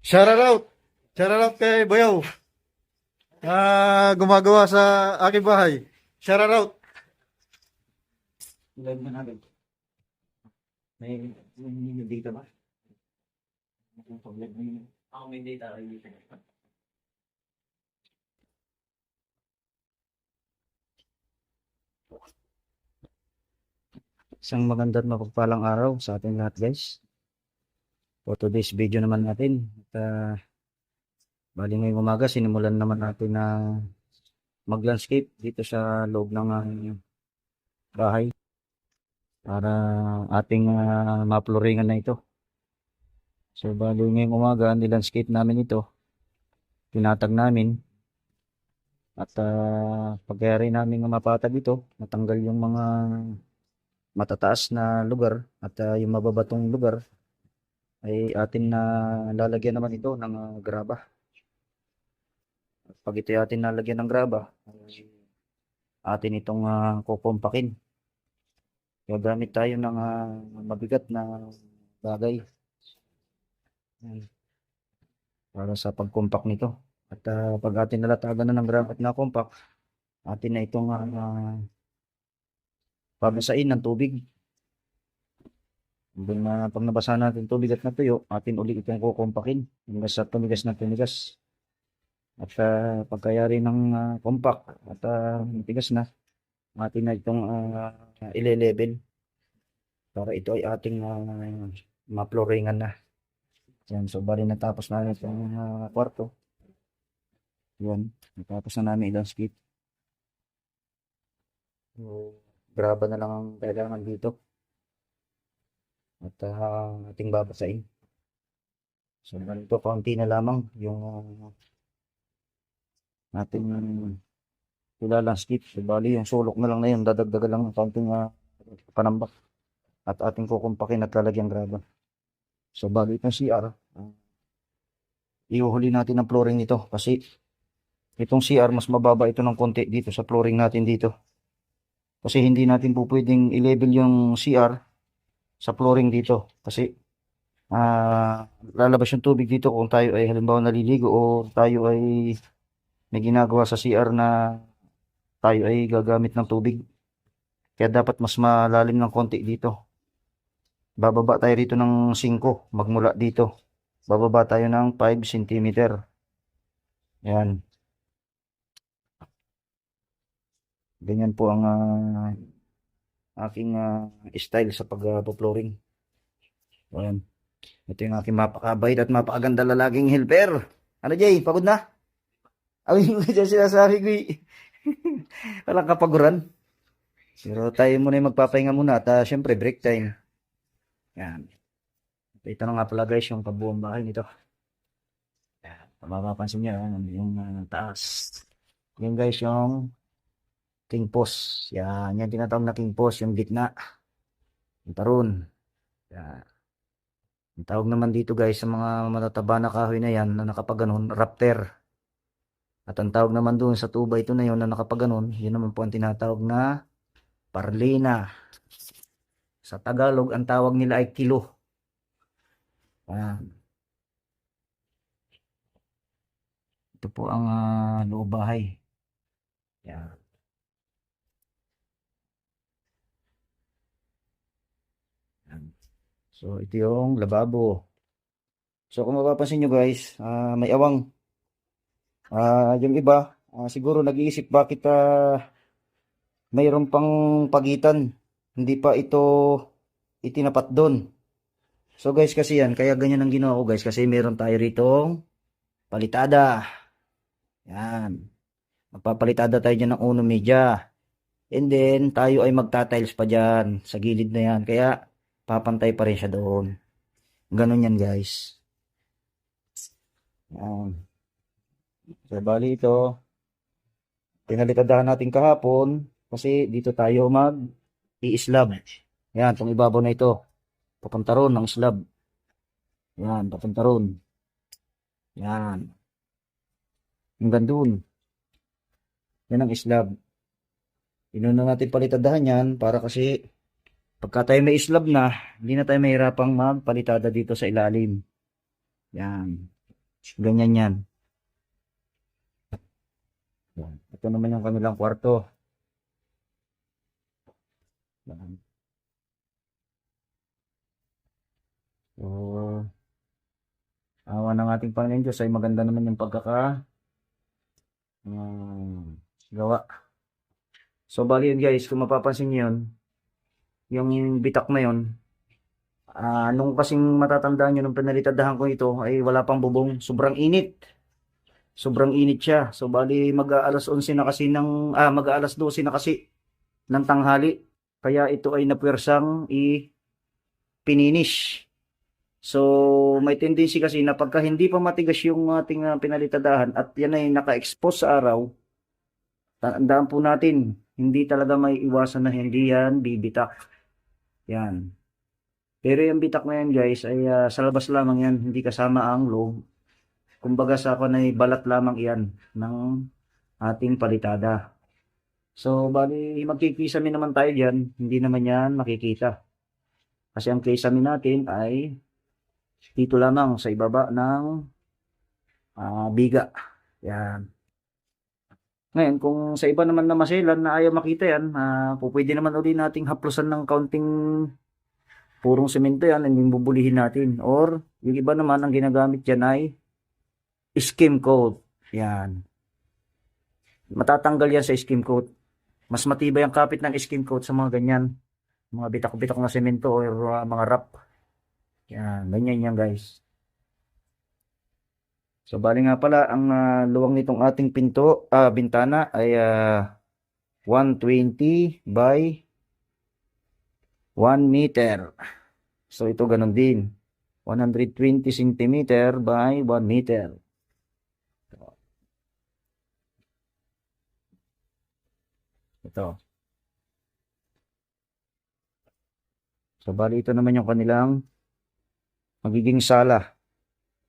Shout out! Shout out kay Bayaw. Gumagawa sa aking bahay. Shout out! Live na natin. May data ba? Ako may data kayo dito. Isang maganda at mapagpalang araw sa ating lahat, guys. For today's video naman natin. Bali ngayong umaga, sinimulan naman natin na mag-landscape dito sa loob ng bahay para ating maploringan na ito. So bali ngayong umaga, nilandscape namin ito. Tinatag namin. At pagkayari namin mapatag ito, matanggal yung mga matataas na lugar at yung mababatong lugar ay atin na lalagyan naman ito ng graba. Pag ito ay atin nalagyan ng graba, atin itong kukumpakin. Kaya gamit tayo ng mabigat na bagay para sa pagkumpak nito. At pag atin nalatagan na ng graba at na-compact, atin na itong babasain ng tubig. Pag nabasa natin tubig at natuyo, atin ulit itong kukumpakin hanggang sa tumigas na tumigas. At pagkayari ng compact at matigas na, atin na itong ile-level para ito ay ating maploringan na. Yan, so bali natapos na itong kwarto. Yan, natapos na namin i-landscape. So, graba na lang ang kailangan dito. At ating babasain. So, ganito, konti na lamang yung ating landscape. So, bali, yung sulok na lang na yun, dadagdagan lang ng konting panambak. At ating kukumpakin at lalagyan graba. So, bali itong CR, iuhuli natin ang flooring nito kasi itong CR, mas mababa ito ng konti dito sa flooring natin dito. Kasi hindi natin po pwedeng i-level yung CR sa flooring dito kasi lalabas yung tubig dito kung tayo ay halimbawa naliligo o tayo ay may ginagawa sa CR na tayo ay gagamit ng tubig. Kaya dapat mas malalim ng konti dito. Bababa tayo rito ng 5 magmula dito. Bababa tayo ng 5 cm. Yan. Ganyan po ang aking style sa pag-flooring. Ayan. Ito yung aking mapakabait at mapakaganda lalaking helper. Ano Jay, pagod na? Ay, hindi ko sinasabi ko walang kapaguran. Pero tayo muna yung magpapahinga muna at syempre break time. Yan. Ito na nga pala guys yung kabuong bahay nito. Yan. Mapapansin nyo yung taas. Yan guys yung king post. Yan. Yan tinatawag na king post. Yung gitna. Yung taron. Yan. Ang tawag naman dito guys sa mga matataba na kahoy na yan na nakapaganon, raptor. At ang tawag naman doon sa tuba ito na yun na nakapaganon, yun naman po ang tinatawag na parlina. Sa Tagalog, ang tawag nila ay kilo. Ito po ang loob bahay. Yan. So, ito yung lababo. So, kung mapapansin nyo guys, may awang. Yung iba, siguro nag-iisip bakit mayroon pang pagitan. Hindi pa ito itinapat doon. So guys, kasi yan, kaya ganyan ang ginawa ko guys. Kasi meron tayo ritong palitada. Yan. Magpapalitada tayo dyan ng uno media. And then, tayo ay magtatiles pa dyan sa gilid na yan. Kaya, papantay pa rin siya doon. Ganon yan guys. Yan. So, bali ito, pinalitadahan natin kahapon kasi dito tayo mag-i-slab. Yan, itong ibabaw na ito. Papunta ron ng slab. Yan, papunta ron. Yan. Hanggang doon. Yan ang slab. Inuna natin palitadahan yan para kasi pagka tayo may slab na, hindi na tayo mahirapang magpalitada dito sa ilalim. Yan. Ganyan yan. Yan. Ito naman yung kanilang kwarto. Yan. So, awa ng ating Panginoon Diyos ay maganda naman yung gawa. So, bali yun guys, kung mapapansin nyo yun, yung bitak na yun, nung kasing matatandaan nyo, nung pinalitadahan ko ito, ay wala pang bubong. Sobrang init. Sobrang init siya. So, bali mag-aalas 11 na kasi mag-aalas 12 na kasi ng tanghali. Kaya ito ay napwersang pininis. So, may tendency kasi na pagka hindi pa matigas yung ating pinalitadahan at yan ay naka-expose sa araw, tandaan po natin, hindi talaga may iwasan na hindi yan bibitak. Yan. Pero yung bitak na yan guys ay sa labas lamang yan, hindi kasama ang loob. Kumbaga sa ako ay balat lamang yan ng ating palitada. So, bali magkikisami naman tayo dyan, hindi naman yan makikita. Kasi ang kisami natin ay dito lamang sa ibaba ng biga. Yan. Ngayon, kung sa iba naman na maselan na ayaw makita yan, pwede naman ulit nating haplusan ng kaunting purong semento yan, and bubulihin natin. Or, yung iba naman, ang ginagamit dyan ay skim coat. Yan. Matatanggal yan sa skim coat. Mas matibay ang kapit ng skim coat sa mga ganyan. Mga bitak-bitak na semento or mga wrap. Yan, ganyan yan guys. So, bali nga pala, ang luwang nitong ating bintana ay 120 by 1 meter. So, ito ganun din. 120 cm by 1 meter. Ito. So, bali ito naman yung kanilang magiging sala.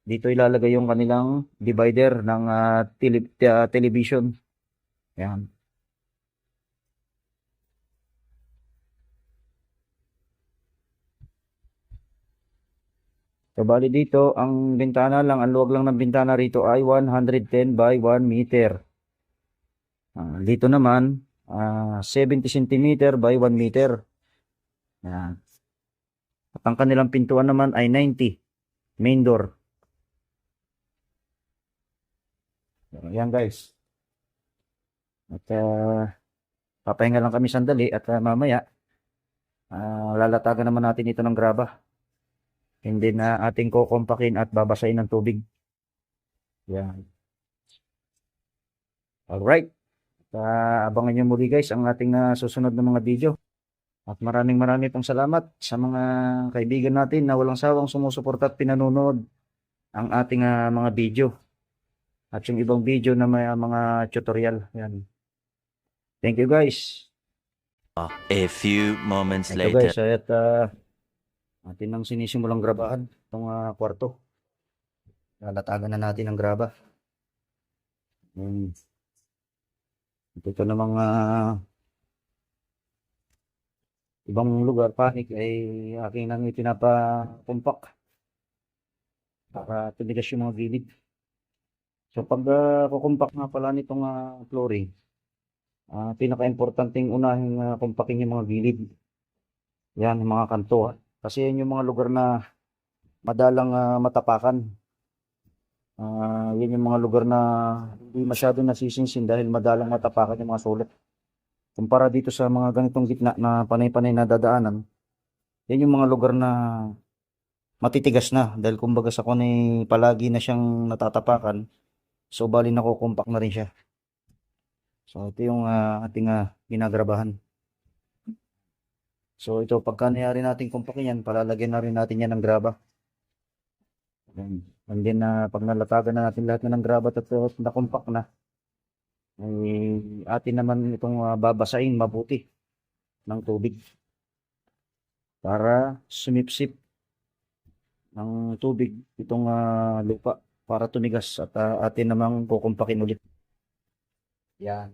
Dito ilalagay yung kanilang divider ng television. Yan. So, bali dito, ang bintana lang, ang luwag lang ng bintana rito ay 110 by 1 meter. Dito naman, 70 cm by 1 meter. Yan. At ang kanilang pintuan naman ay 90. Main door. Yan guys. At papahinga lang kami sandali at mamaya lalatagan naman natin ito ng graba. Hindi na ating kukompakin at babasahin ng tubig. Yan. Alright. Abangan nyo muli guys ang ating susunod na mga video. At maraming pong salamat sa mga kaibigan natin na walang sawang sumusuporta at pinanonood ang ating mga video. At yung ibang video na may mga tutorial. Yan. Thank you guys. A few moments Ito later. guys, at atin nang sinisimulang grabahan itong kwarto. Lalatagan na natin ang graba. Ito namang ibang lugar, panik ay aking nang ipinapakumpak para tumigas yung mga gilid. So pag kukumpak nga pala nitong flooring, pinaka-importanting unahing kumpakin yung mga gilid. Yan, yung mga kanto. Kasi yan yung mga lugar na madalang matapakan. Yan yung mga lugar na hindi masyado nasisinsin dahil madalang matapakan yung mga sulat. Kumpara dito sa mga ganitong gitna na panay-panay na dadaanan, yan yung mga lugar na matitigas na dahil kumbaga sa kunay palagi na siyang natatapakan. So, bali nakukumpak na rin siya. So, ito yung ating ginagrabahan. So, ito, pagka nangyari natin kumpakin yan, palalagyan na rin natin yan ng graba. And then, pag nalatagan na natin lahat na ng graba at nakumpak na, ay atin naman itong babasain mabuti ng tubig para sumipsip ng tubig itong lupa para tumigas at atin namang kukumpakin ulit. Yan.